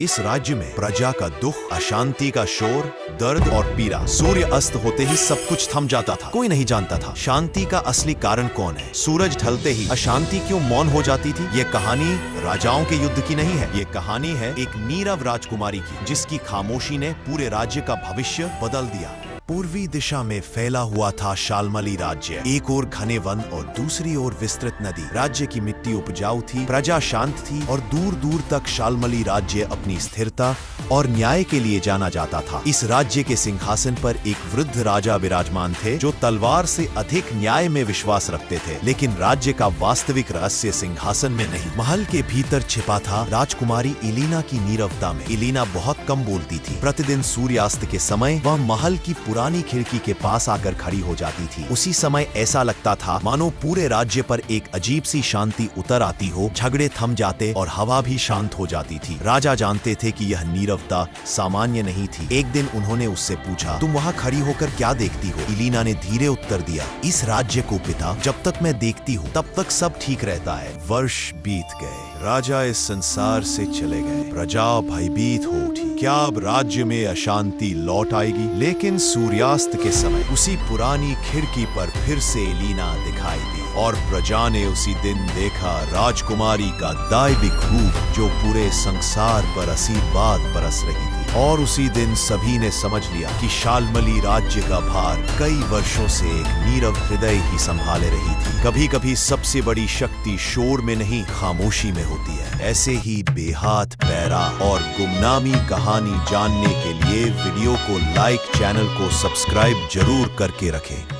इस राज्य में प्रजा का दुख, अशांति का शोर, दर्द और पीड़ा। सूर्य अस्त होते ही सब कुछ थम जाता था। कोई नहीं जानता था शांति का असली कारण कौन है। सूरज ढलते ही अशांति क्यों मौन हो जाती थी। ये कहानी राजाओं के युद्ध की नहीं है। ये कहानी है एक नीरव राजकुमारी की, जिसकी खामोशी ने पूरे राज्य का भविष्य बदल दिया। पूर्वी दिशा में फैला हुआ था शाल्मली राज्य। एक ओर घने वन और दूसरी ओर विस्तृत नदी। राज्य की मिट्टी उपजाऊ थी, प्रजा शांत थी और दूर दूर तक शाल्मली राज्य अपनी स्थिरता और न्याय के लिए जाना जाता था। इस राज्य के सिंहासन पर एक वृद्ध राजा विराजमान थे, जो तलवार से अधिक न्याय में विश्वास रखते थे। लेकिन राज्य का वास्तविक रहस्य सिंहासन में नहीं, महल के भीतर छिपा था। राजकुमारी इलीना की नीरवता में। इलीना बहुत कम बोलती थी। प्रतिदिन सूर्यास्त के समय वह महल की पुरानी खिड़की के पास आकर खड़ी हो जाती थी। उसी समय ऐसा लगता था मानो पूरे राज्य पर एक अजीब सी शांति उतर आती हो। झगड़े थम जाते और हवा भी शांत हो जाती थी। राजा जानते थे कि यह नीरवता सामान्य नहीं थी। एक दिन उन्होंने उससे पूछा, तुम वहाँ खड़ी होकर क्या देखती हो? इलीना ने धीरे उत्तर दिया, इस राज्य को पिता, जब तक मैं देखती हूँ तब तक सब ठीक रहता है। वर्ष बीत गए, राजा इस संसार से चले गए, प्रजा भयभीत हो उठी। क्या अब राज्य में अशांति लौट आएगी? लेकिन सूर्यास्त के समय उसी पुरानी खिड़की पर फिर से इलीना दिखाई दी और प्रजा ने उसी दिन देखा राजकुमारी का दैविक रूप, जो पूरे संसार पर आशीर्वाद बरस रही थी। और उसी दिन सभी ने समझ लिया कि शाल्मली राज्य का भार कई वर्षों से एक नीरव हृदय ही संभाले रही थी। कभी कभी सबसे बड़ी शक्ति शोर में नहीं, खामोशी में होती है। ऐसे ही बेहाथ, पैरा और गुमनामी कहानी जानने के लिए वीडियो को लाइक, चैनल को सब्सक्राइब जरूर करके रखें।